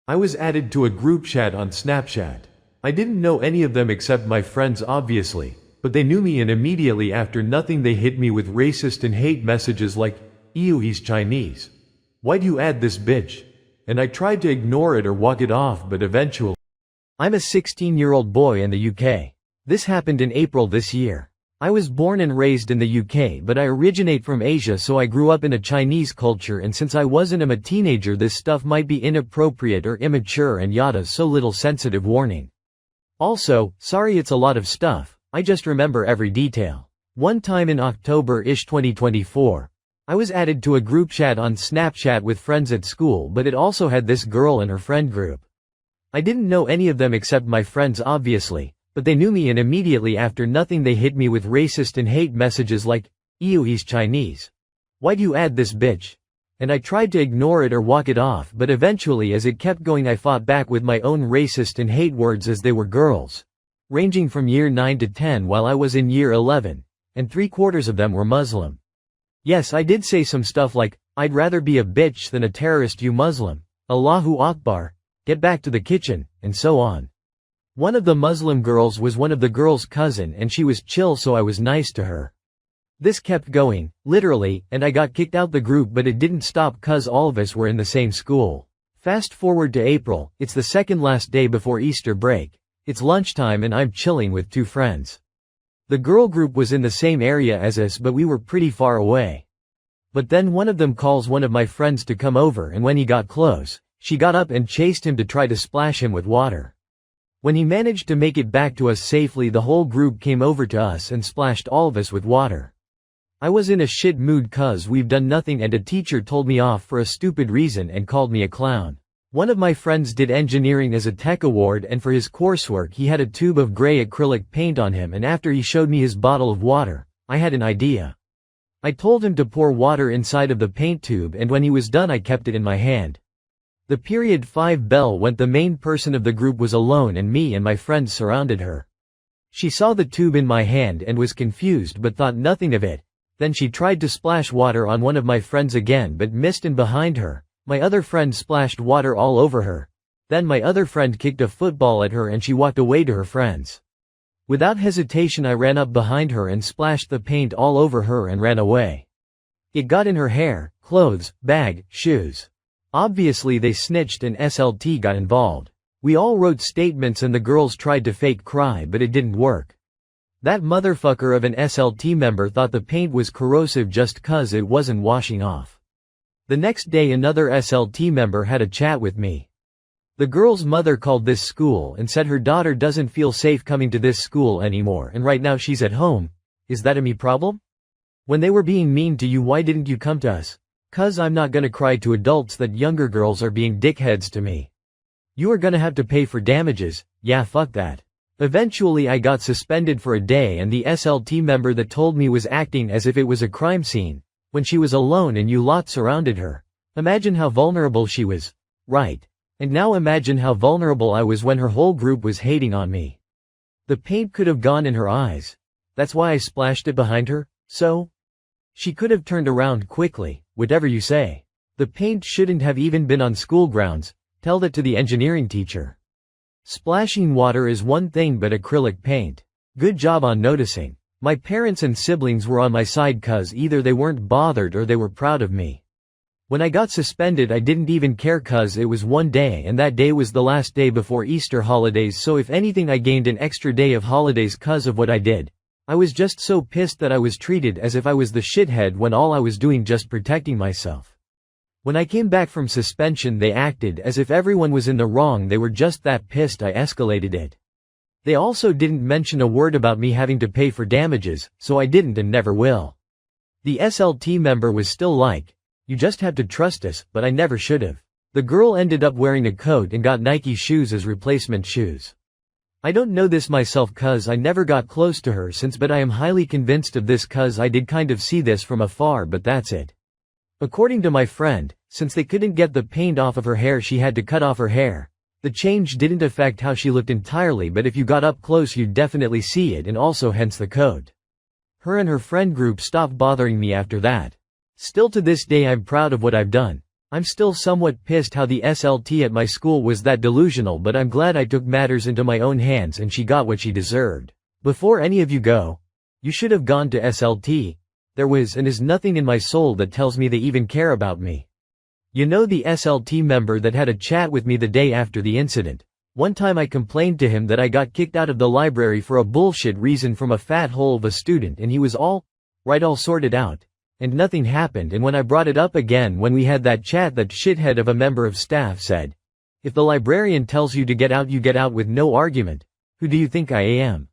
I was added to a group chat on Snapchat. I didn't know any of them except my friends obviously, but they knew me and immediately after nothing they hit me with racist and hate messages like, "Ew, he's Chinese. Why'd you add this bitch?" And I tried to ignore it or walk it off, but eventually. I'm a 16-year-old boy in the UK. This happened in April this year. I was born and raised in the UK, but I originate from Asia, so I grew up in a Chinese culture, and since I wasn't a teenager, this stuff might be inappropriate or immature and yada, so little sensitive warning. Also, sorry it's a lot of stuff, I just remember every detail. One time in October-ish 2024, I was added to a group chat on Snapchat with friends at school, but it also had this girl and her friend group. I didn't know any of them except my friends obviously, but they knew me and immediately after nothing they hit me with racist and hate messages like, "Ew, he's Chinese. Why'd you add this bitch?" And I tried to ignore it or walk it off, but eventually as it kept going I fought back with my own racist and hate words as they were girls, ranging from year 9 to 10 while I was in year 11, and 3/4 of them were Muslim. Yes, I did say some stuff like, "I'd rather be a bitch than a terrorist, you Muslim. Allahu Akbar, get back to the kitchen," and so on. One of the Muslim girls was one of the girl's cousin and she was chill, so I was nice to her. This kept going, literally, and I got kicked out the group, but it didn't stop cause all of us were in the same school. Fast forward to April, it's the second last day before Easter break. It's lunchtime and I'm chilling with two friends. The girl group was in the same area as us, but we were pretty far away. But then one of them calls one of my friends to come over, and when he got close, she got up and chased him to try to splash him with water. When he managed to make it back to us safely, the whole group came over to us and splashed all of us with water. I was in a shit mood cause we've done nothing and a teacher told me off for a stupid reason and called me a clown. One of my friends did engineering as a tech award, and for his coursework he had a tube of gray acrylic paint on him, and after he showed me his bottle of water, I had an idea. I told him to pour water inside of the paint tube, and when he was done I kept it in my hand. The period 5 bell went. The main person of the group was alone and me and my friends surrounded her. She saw the tube in my hand and was confused but thought nothing of it. Then she tried to splash water on one of my friends again but missed, and behind her, my other friend splashed water all over her. Then my other friend kicked a football at her and she walked away to her friends. Without hesitation I ran up behind her and splashed the paint all over her and ran away. It got in her hair, clothes, bag, shoes. Obviously they snitched and SLT got involved. We all wrote statements and the girls tried to fake cry, but it didn't work. That motherfucker of an SLT member thought the paint was corrosive just cause it wasn't washing off. The next day another SLT member had a chat with me. The girl's mother called this school and said her daughter doesn't feel safe coming to this school anymore and right now she's at home. Is that a me problem? When they were being mean to you, why didn't you come to us? Cause I'm not gonna cry to adults that younger girls are being dickheads to me. You are gonna have to pay for damages. Yeah, fuck that. Eventually I got suspended for a day, and the SLT member that told me was acting as if it was a crime scene, when she was alone and you lot surrounded her. Imagine how vulnerable she was. Right. And now imagine how vulnerable I was when her whole group was hating on me. The paint could have gone in her eyes. That's why I splashed it behind her, so she could have turned around quickly. Whatever you say. The paint shouldn't have even been on school grounds. Tell that to the engineering teacher. Splashing water is one thing, but acrylic paint. Good job on noticing. My parents and siblings were on my side cause either they weren't bothered or they were proud of me. When I got suspended I didn't even care cause it was one day and that day was the last day before Easter holidays, so if anything I gained an extra day of holidays cause of what I did. I was just so pissed that I was treated as if I was the shithead when all I was doing just protecting myself. When I came back from suspension they acted as if everyone was in the wrong. They were just that pissed I escalated it. They also didn't mention a word about me having to pay for damages, so I didn't and never will. The SLT member was still like, "You just have to trust us," but I never should've. The girl ended up wearing a coat and got Nike shoes as replacement shoes. I don't know this myself cause I never got close to her since, but I am highly convinced of this cause I did kind of see this from afar, but that's it. According to my friend, since they couldn't get the paint off of her hair she had to cut off her hair. The change didn't affect how she looked entirely, but if you got up close you'd definitely see it, and also hence the coat. Her and her friend group stopped bothering me after that. Still to this day I'm proud of what I've done. I'm still somewhat pissed how the SLT at my school was that delusional, but I'm glad I took matters into my own hands and she got what she deserved. Before any of you go, you should have gone to SLT. There was and is nothing in my soul that tells me they even care about me. You know the SLT member that had a chat with me the day after the incident. One time I complained to him that I got kicked out of the library for a bullshit reason from a fat hole of a student, and he was all sorted out. And nothing happened, and when I brought it up again when we had that chat, that shithead of a member of staff said, "If the librarian tells you to get out, you get out with no argument. Who do you think I am?"